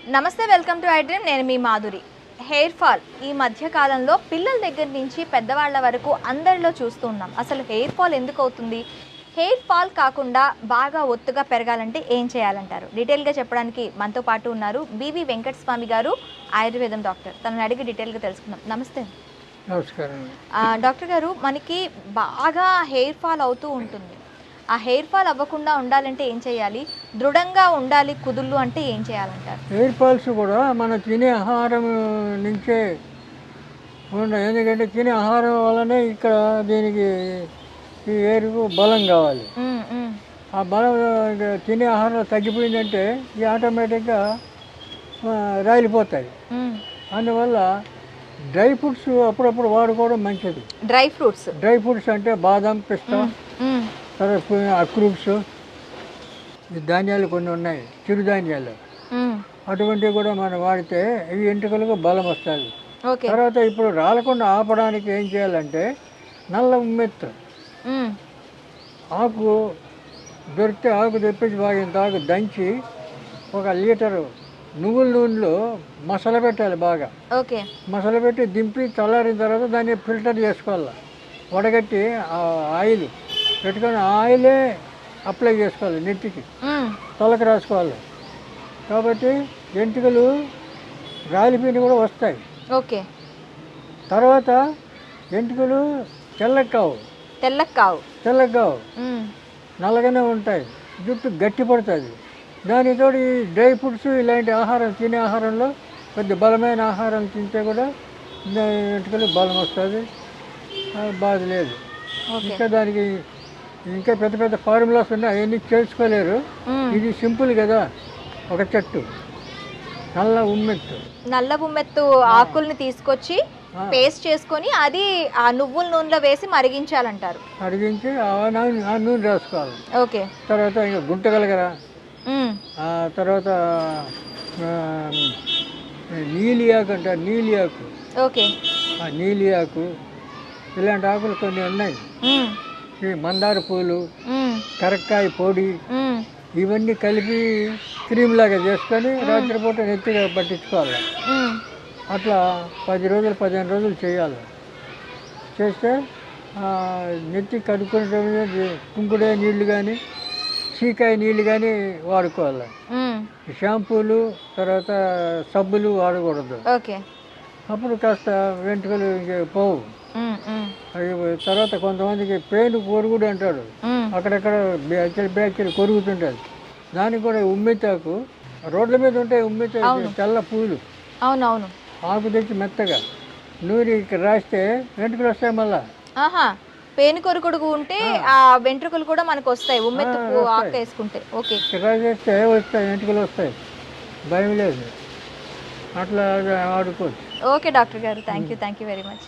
నమస్తే, welcome to I dream. నేను మీ Madhuri. Hair fall ఈ మధ్య కాలంలో పిల్లల దగ్గర నుంచి పెద్దవాళ్ళ వరకు అందరిలో చూస్తూ ఉన్నాం. అసలు హెయిర్ ఫాల్ ఎందుకు అవుతుంది? హెయిర్ ఫాల్ కాకుండా బాగా ఒత్తుగా పెరగాలంటే ఏం చేయాలంటారు? డీటెయిల్గా చెప్పడానికి మనతో పాటు ఉన్నారు బివి వెంకటస్వామి గారు, ఆయుర్వేదం డాక్టర్. తనని అడిగి డీటెయిల్గా తెలుసుకుందాం. నమస్తే. నమస్కారం. డాక్టర్ గారు, మనకి బాగా హెయిర్ ఫాల్ అవుతూ ఉంటుంది. ఆ హెయిర్ ఫాల్ అవ్వకుండా ఉండాలంటే ఏం చేయాలి? దృఢంగా ఉండాలి కుదుళ్ళు అంటే ఏం చేయాలంటారు? హెయిర్ ఫాల్స్ కూడా మన తినే ఆహారం నుంచే ఉన్నాయి. ఎందుకంటే తినే ఆహారం వల్లనే ఇక్కడ దీనికి ఈ హెయిర్కు బలం కావాలి. ఆ బలం తినే ఆహారం తగ్గిపోయిందంటే ఈ ఆటోమేటిక్గా రాలిపోతాయి. అందువల్ల డ్రై ఫ్రూట్స్ అప్పుడప్పుడు వాడుకోవడం మంచిది. డ్రై ఫ్రూట్స్ అంటే బాదం, పిస్తా, తర్వాత అక్రూట్స్, ఈ ధాన్యాలు కొన్ని ఉన్నాయి, చిరుధాన్యాలు. అటువంటివి కూడా మనం వాడితే ఇవి ఎంట్రుకలకు బలం వస్తుంది. తర్వాత ఇప్పుడు రాలకుండా ఆపడానికి ఏం చేయాలంటే నల్ల ఉమ్మెత్తు ఆకు దొరికితే ఆకు తెప్పించి బాగింత ఆకు దంచి 1 లీటరు నువ్వుల నూనెలో మసాలా పెట్టాలి. బాగా మసాలా పెట్టి దింపి చల్లారిన తర్వాత దాన్ని ఫిల్టర్ చేసుకోవాలి. వడగట్టి ఆయిల్ పెట్టుకొని ఆయిలే అప్లై చేసుకోవాలి, నెత్తికి తలకు రాసుకోవాలి. కాబట్టి ఎంట్రుకలు రాలిపోయినవి కూడా వస్తాయి. తర్వాత ఎంట్రుకలు తెల్లకి కావు, నల్లగానే ఉంటాయి, జుట్టు గట్టి పడుతుంది. దానితో ఈ డ్రై ఫ్రూట్స్ ఇలాంటి ఆహారం తినే ఆహారంలో కొద్ది బలమైన ఆహారం తింటే కూడా ఎంట్రుకలు బలం వస్తుంది, బాధ లేదు. ఇంకా దానికి ఇంకా పెద్ద పెద్ద ఫార్ములాస్ ఉన్నాయి, అవన్నీ చేసుకోలేరు. ఇది సింపుల్ కదా, ఒక చెట్టు నల్ల ఉమ్మెత్తు ఆకుల్ని తీసుకొచ్చి పేస్ట్ చేసుకొని అది ఆ నువ్వుల నూనెలో వేసి మరిగించాలంటారు. మరిగించి ఆ నూనె రాసుకోవాలి. తర్వాత ఇంకా గుంటగలగరా, తర్వాత నీలియాకు అంటారు, నీలియాకు ఇలాంటి ఆకులు కొన్ని ఉన్నాయి. ఈ మందార పూలు, కరక్కాయ పొడి, ఇవన్నీ కలిపి క్రీమ్ లాగా చేసుకొని రాత్రిపూట నెత్తిగా పట్టించుకోవాలి. అట్లా 10 రోజులు 15 రోజులు చేయాలి. చేస్తే నెత్తి కడుక్కునే కుంకుడే నీళ్లు కానీ చీకాయ నీళ్ళు కానీ వాడుకోవాలి. షాంపూలు తర్వాత సబ్బులు వాడకూడదు. అప్పుడు కాస్త వెంట్రుకలు పోవు. తర్వాత కొంతమందికి పేను కొరుగుడు అంటాడు, అక్కడక్కడ బ్యాక్టీరియా కొరుగుతుంటుంది. దానికి కూడా ఉమ్మెత్తాకు రోడ్ల మీద ఉంటాయి. ఉమ్మెత్తాకు తెల్ల పూలు ఆకు తెచ్చి మెత్తగా నూరి రాస్తే వెంట్రుకలు వస్తాయి. మళ్ళా పేను కొరుకుడు ఉంటే ఆ వెంట్రుకలు కూడా మనకు వస్తాయి. ఉమ్మెత్తు ఆకు వేసుకుంటే చేస్తే వస్తాయి, వెంట్రుకలు వస్తాయి, భయం లేదు. అట్లా ఆడుకోవచ్చు. ఓకే డాక్టర్ గారు, థ్యాంక్ యూ వెరీ మచ్.